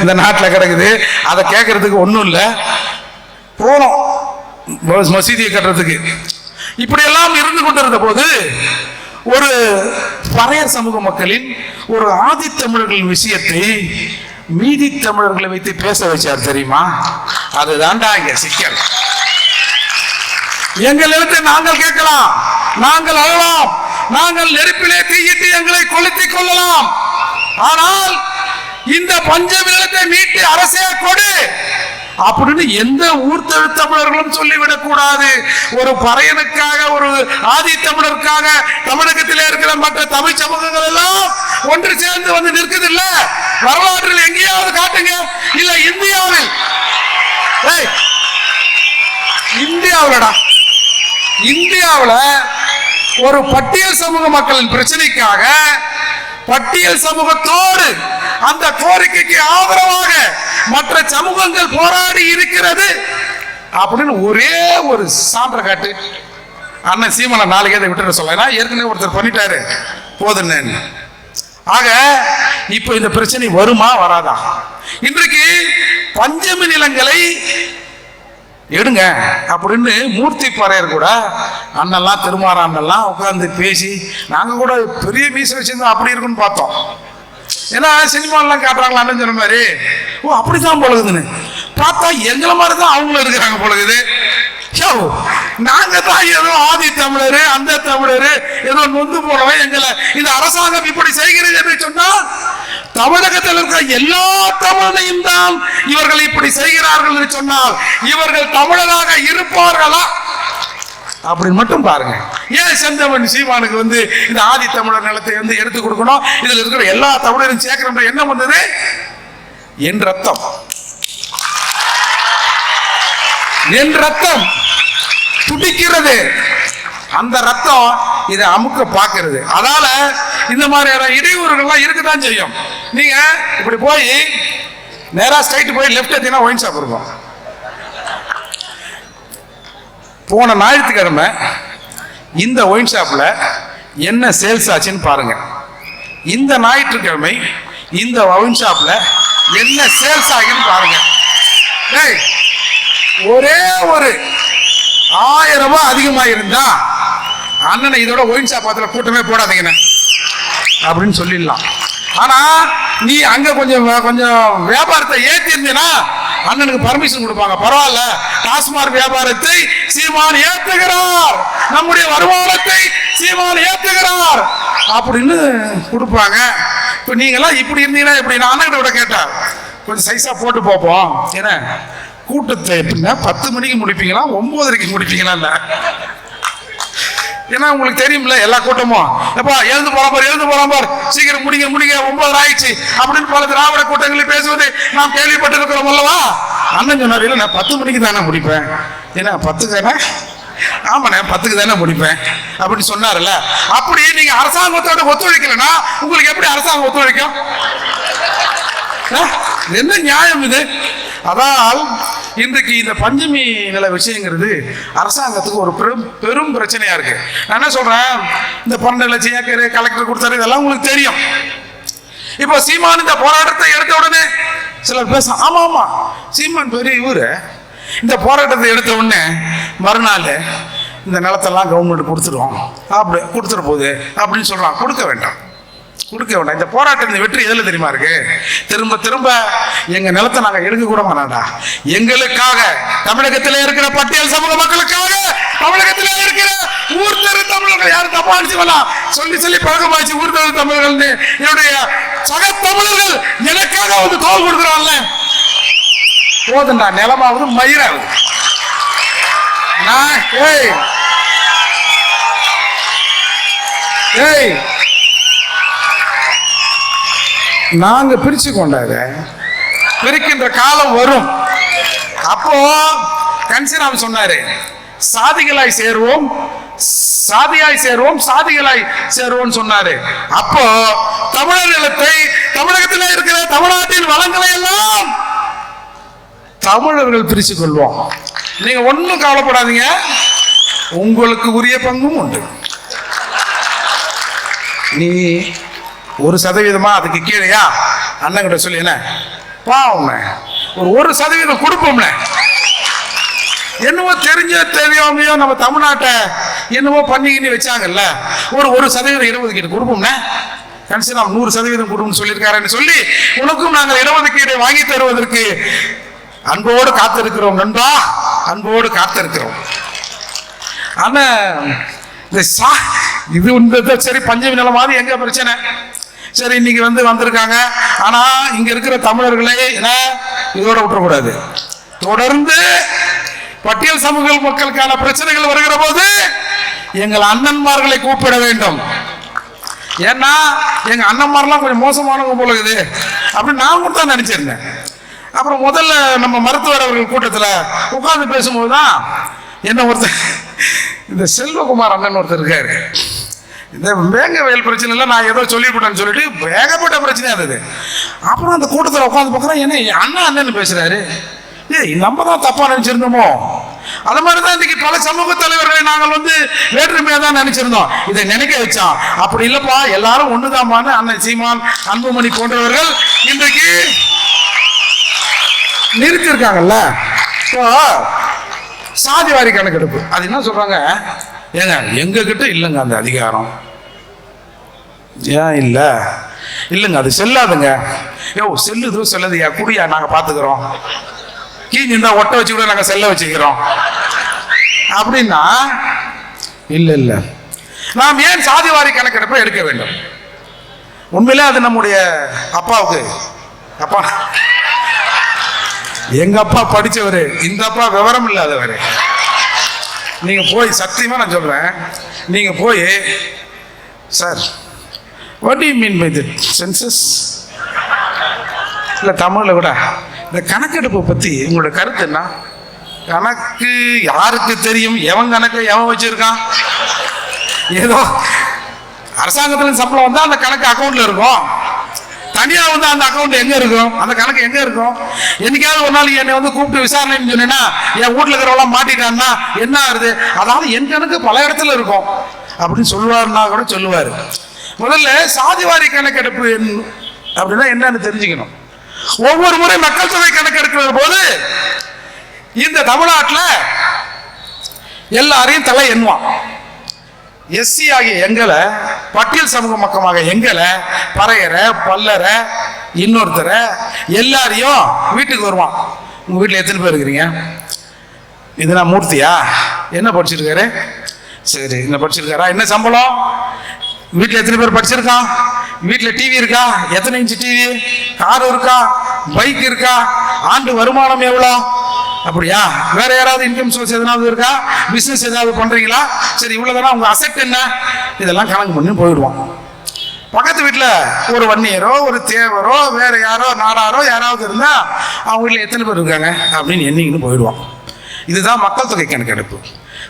இந்த நாட்டில் கிடக்குது. அதை கேட்கறதுக்கு ஒன்றும் இல்லை, போனோம் மசீதியை கட்டுறதுக்கு. இப்படியெல்லாம் இருந்து கொண்டிருந்த போது ஒரு பறையர் சமூக மக்களின் ஒரு ஆதித்தமிழர்கள் விஷயத்தை மீதி தமிழர்களை வைத்து பேச வச்சார் தெரியுமா? அதுதான்டா இங்க சிக்கல். எங்கள் எழுத்தை நாங்கள் கேட்கலாம், நாங்கள் அழலாம், நாங்கள் நெருப்பிலே தீயிட்டு எங்களை கொளுத்திக் கொள்ளலாம். ஆனால் இந்த பஞ்சமி நிலத்தை மீட்டு அரசே கொடு அப்படின்னு எந்த ஊர் தமிழர்களும் சொல்லிவிடக் கூடாது. ஒரு பறையனுக்காக, ஒரு ஆதி தமிழருக்காக தமிழகத்திலே இருக்கிற மற்ற தமிழ் சமூகங்கள் எல்லாம் ஒன்று சேர்ந்து வந்து நிற்குது இல்ல? வரலாற்றில் எங்கேயாவது காட்டுங்க. இல்ல இந்தியாவில், இந்தியாவில் ஒரு பட்டியல் சமூக மக்களின் பிரச்சனைக்காக பட்டியல் சமூகத்தோடு அந்த கோரிக்கைக்கு ஆதரவாக மற்ற சமூகங்கள் போராடி இருக்கிறது அப்படின்னு ஒரே ஒரு சான்ற காட்டு. அண்ணன் சீமனை நாளைக்கு அதை விட்டுற சொல்ல, ஏற்கனவே ஒருத்தர் பண்ணிட்டாரு போதுன்னு. ஆக இப்ப இந்த பிரச்சனை வருமா வராதா? இன்றைக்கு பஞ்சமி நிலங்களை எடுங்க அப்படின்னு மூர்த்தி பறையர் கூட அண்ணெல்லாம் திருமாறாண்டெல்லாம் உட்கார்ந்து பேசி, நாங்க கூட பெரிய மீசை வச்சிருந்தோம் அப்படி இருக்குன்னு பார்த்தோம். ஏன்னா சினிமாலாம் காட்டுறாங்களா அண்ணன் சொன்ன மாதிரி, ஓ அப்படித்தான் போலகுதுன்னு பார்த்தா எங்களை மாதிரி தான் அவங்களும் இருக்கிறாங்க போலகுது. நாங்க தான் ஏதோ ஆதி தமிழர், அந்த தமிழர் ஏதோ நொந்து போனவை எங்களை இந்த அரசாங்கம் இப்படி செய்கிறது என்று சொன்னால் தமிழகத்தில் இருக்கிற எல்லா தமிழையும் தான் இவர்கள் இப்படி செய்கிறார்கள் என்று சொன்னால் இவர்கள் தமிழராக இருப்பார்களா அப்படின்னு மட்டும் பாருங்க. ஏன் செந்தமன் சீமானுக்கு வந்து இந்த ஆதி தமிழர் நிலத்தை வந்து எடுத்து கொடுக்கணும், இதுல இருக்கிற எல்லா தமிழரையும் சேர்க்கிற எண்ணம் வந்தது? என் ரத்தம், என் ரத்தம் துடிக்கிறது, அந்த ரத்தம் இதை அமுக்க பார்க்கிறது. அதனால இந்த மாதிரியான இடையூறுகள்லாம் இருக்குதான் செய்யும். நீங்க இப்படி போய் நேரா ஸ்ட்ரைட் போய் லெஃப்ட் எடுத்தீங்கன்னா ஒயின் ஷாப் இருக்கும். போன ஞாயிற்றுக்கிழமை இந்த ஒயின் ஷாப்ல என்ன சேல்ஸ் ஆச்சுன்னு பாருங்க. இந்த ஞாயிற்றுக்கிழமை இந்த ஒயின் ஷாப்ல என்ன சேல்ஸ் ஆகுன்னு பாருங்க. ஒரே ஒரு 1000 ரூபாய் அதிகமா இருந்தா அண்ணனை இதோட ஒயின் ஷாப் அதுல கூட்டமே போடாதீங்கன்னு அப்படின்னு சொல்லிடலாம். ஆனா நீ அங்க கொஞ்சம் வியாபாரத்தை ஏத்தி இருந்தீங்கன்னா அண்ணனுக்கு பர்மிஷன் கொடுப்பாங்க. பரவாயில்ல, டாஸ்மாக் வியாபாரத்தை சீமான் ஏத்துகிறார், நம்முடைய வருமானத்தை சீமான் ஏத்துகிறார் அப்படின்னு கொடுப்பாங்க. இப்ப நீங்க எல்லாம் இப்படி இருந்தீங்கன்னா எப்படி? நான் அண்ணன் கேட்டார், கொஞ்சம் சைஸா போட்டு பார்ப்போம். ஏன்னா கூட்டத்தை எப்படின்னா 10 மணிக்கு முடிப்பீங்களா 9:30க்கு முடிப்பீங்களா? இல்ல, ஏன்னா உங்களுக்கு தெரியும்ல எல்லா கூட்டமும் எப்பா எழுந்து போலாம் பார் சீக்கிரம் முடிங்க 9 ஆயிடுச்சு அப்படின்னு பல திராவிட கூட்டங்களில் பேசுவது நாம் கேள்விப்பட்டிருக்கிறோம் அல்லவா? அண்ணன் சொன்னார், இல்லை நான் 10 மணிக்கு தானே முடிப்பேன். ஏன்னா 10க்கு தானே, ஆமாண்ணே 10க்கு தானே முடிப்பேன் அப்படின்னு சொன்னார்ல. அப்படி நீங்க அரசாங்கத்தோட ஒத்துழைக்கலன்னா உங்களுக்கு எப்படி அரசாங்கம் ஒத்துழைக்கும்? என்ன நியாயம் இது? அதால் இன்றைக்கு இந்த பஞ்சமி நில விஷயங்கிறது அரசாங்கத்துக்கு ஒரு பெரும் பிரச்சனையா இருக்கு. நான் என்ன சொல்றேன், இந்த 12 லட்சம் ஏக்கர் கலெக்டர் கொடுத்தாரு, இதெல்லாம் உங்களுக்கு தெரியும். இப்போ சீமான் இந்த போராட்டத்தை எடுத்த உடனே சிலர் பேச, ஆமா சீமான் பெரிய இவரு, இந்த போராட்டத்தை எடுத்த உடனே மறுநாள் இந்த நிலத்தெல்லாம் கவர்மெண்ட் கொடுத்துருவோம், அப்படி கொடுத்துட போகுது அப்படின்னு சொல்றான். கொடுக்க வேண்டாம். இந்த போராட்டத்தின் வெற்றி எதுல தெரியுமா இருக்கு? திரும்ப எங்க நிலத்தை நாங்க எடுக்க கூட மாட்டோம்டா. எங்களுக்காக, தமிழகத்திலே இருக்கிற பட்டியல் சமூக மக்களுக்காக, தமிழகத்திலே இருக்கிற ஊர் தெரு தமிழர்கள், யாரும் தப்பா அடிச்சுக்கலாம் சொல்லி பழக்கமாச்சு ஊர் தெரு தமிழர்கள், என்னுடைய சக தமிழர்கள் எனக்காக வந்து தோல் கொடுக்குறான்ல, போதுண்டா, நிலமாவது மயிராகுது. நாங்க பிரிச்சு கொண்டாத பிரிக்கின்ற காலம் வரும். அப்போ கன்சிராம் சொன்னாரு, சாதிகளாய் சேருவோம் சாதிகளாய் சேருவோம் சொன்னாரு. அப்போ தமிழர் நிலத்தை, தமிழகத்தில் இருக்கிற தமிழ்நாட்டின் வளங்களை எல்லாம் தமிழர்கள் பிரிச்சு கொள்வோம். நீங்க ஒன்னும் கவலைப்படாதீங்க, உங்களுக்கு உரிய பங்கும் உண்டு. நீ 1% அதுக்கு கீழேயா அண்ணன் கிட்ட சொல்லி, என்ன பாவம்ல ஒரு சதவீதம் கொடுப்போம்ல. என்னவோ தெரியாமையோ நம்ம தமிழ்நாட்டை என்னவோ பண்ணிக்கின்னு வச்சாங்கல்ல, ஒரு சதவீதம் இடஒதுக்கீடு கொடுப்போம்ல. கடைசி நாம் 100% கொடுன்னு சொல்லியிருக்காருன்னு சொல்லி உனக்கும் நாங்கள் இடஒதுக்கீடை வாங்கி தருவதற்கு அன்போடு காத்திருக்கிறோம் நண்பா, அன்போடு காத்திருக்கிறோம். ஆனா இது சரி, பஞ்சமி நிலமாவது எங்க பிரச்சனை? சரி, இன்னைக்கு வந்திருக்காங்க. ஆனா இங்க இருக்கிற தமிழர்களை இதோட விட்டுறக்கூடாது. தொடர்ந்து பட்டியல் சமூக மக்களுக்கான பிரச்சனைகள் வருகிற போது எங்கள் அண்ணன்மார்களை கூப்பிட வேண்டும். ஏன்னா எங்க அண்ணன்மாரெல்லாம் கொஞ்சம் மோசமானவங்க போல இருக்குது அப்படின்னு நான் கூட தான் நினைச்சிருந்தேன். அப்புறம் முதல்ல நம்ம மருத்துவர் அவர்கள் கூட்டத்தில் உட்கார்ந்து பேசும்போதுதான் என்ன ஒருத்தர், இந்த செல்வகுமார் அண்ணன் ஒருத்தர் இருக்காரு, இந்த வேங்க வயல் பிரச்சனை நான் ஏதோ சொல்லிவிட்டேன்னு சொல்லிட்டு வேகப்பட்ட பிரச்சனையா இருந்தது. அப்புறம் அந்த கூட்டத்தில் உட்காந்து பார்க்குறேன், என்ன அண்ணன் பேசுறாரு, நம்ம தான் தப்பா நினைச்சிருந்தோமோ? அது மாதிரிதான் இன்னைக்கு பல சமூக தலைவர்களை நாங்கள் வேற்றுமையா தான் நினைச்சிருந்தோம். இதை நினைக்க வச்சோம். அப்படி இல்லப்பா, எல்லாரும் ஒண்ணுதாமான்னு அண்ணன் சீமான், அன்புமணி போன்றவர்கள் இன்றைக்கு நிறுத்திருக்காங்கல்ல. இப்போ சாதிவாரி கணக்கெடுப்பு அது என்ன சொல்றாங்க, ஏங்க எங்க கிட்ட இல்லைங்க அந்த அதிகாரம். ஏன் இல்லைங்க அது செல்லாதுங்க. செல்லுதோ செல்லதுயா, குடியா நாங்க பாத்துக்கிறோம், கீஞ்சிருந்தா ஒட்ட வச்சு கூட நாங்க செல்ல வச்சுக்கிறோம் அப்படின்னா, இல்ல நாம் ஏன் சாதிவாரி கணக்கெடுப்பை எடுக்க வேண்டும்? உண்மையிலே அது நம்முடைய அப்பாவுக்கு, அப்பா எங்க அப்பா படிச்சவரு, இந்த அப்பா விவரம் இல்லாதவரு. நீங்க போய், சத்தியமா நான் சொல்றேன், நீங்க போய், sir what do you mean by the census, இல்ல தமிழ்ல கூட இந்த கணக்கெடுப்பை பத்தி உங்களோட கருத்து என்ன? கணக்கு யாருக்கு தெரியும்? எவன் கணக்கு எவன் வச்சிருக்கான்? ஏதோ அரசாங்கத்துல சம்பளம் வந்தா அந்த கணக்கு அக்கௌண்ட்ல இருக்கும், தனியா அந்த அக்கௌண்ட் எங்க இருக்கும்? அந்த கணக்கு எங்க இருக்கும்? என்னைக்காவது ஒரு நாள் என்னை கூப்பிட்டு விசாரணைன்னு சொன்னீங்கன்னா, என் வீட்டுல இருக்கிறவங்க மாட்டிட்டான்னா என்ன ஆகுது? அதாவது என் கணக்கு பல இடத்துல இருக்கும் அப்படின்னு சொல்லுவாருன்னா கூட சொல்லுவாரு. முதல்ல சாதிவாரி கணக்கெடுப்பு அப்படின்னா என்னன்னு தெரிஞ்சுக்கணும். ஒவ்வொரு முறை மக்கள் தொகை கணக்கெடுக்கிற போது இந்த தமிழ்நாட்டில் எல்லாரையும் தலை எண்ணுவான். எஸ்சி ஆகிய எங்களை, பட்டியல் சமூக மக்கமாக எங்களை, பறையரை, பல்லரை, இன்னொருத்தரை எல்லாரையும் வீட்டுக்கு வருவான். உங்க வீட்டில் எத்தனை பேர் இருக்கிறீங்க? இதுனா மூர்த்தியா? என்ன படிச்சிருக்காரு? சரி, என்ன படிச்சிருக்காரா? என்ன சம்பளம்? வீட்டில் எத்தனை பேர் படிச்சிருக்கான்? வீட்டில் டிவி இருக்கா? எத்தனை இன்ச்சு டிவி? கார் இருக்கா? பைக் இருக்கா? ஆண்டு வருமானம் எவ்வளோ? அப்படியா? வேற யாராவது இன்கம் சோர்ஸ் எதனாவது இருக்கா? பிசினஸ் ஏதாவது பண்றீங்களா? சரி, இவ்வளவுதானா? உங்க அசெட் என்ன? இதெல்லாம் கணக்கு பண்ணி போயிடுவான். பக்கத்து வீட்டில் ஒரு வன்னியரோ, ஒரு தேவரோ, வேற யாரோ, நாடாரோ யாராவது இருந்தா அவங்க வீட்டில் எத்தனை பேர் இருக்காங்க அப்படின்னு எண்ணிக்கின்னு போயிடுவான். இதுதான் மக்கள் தொகை கணக்கெடுப்பு.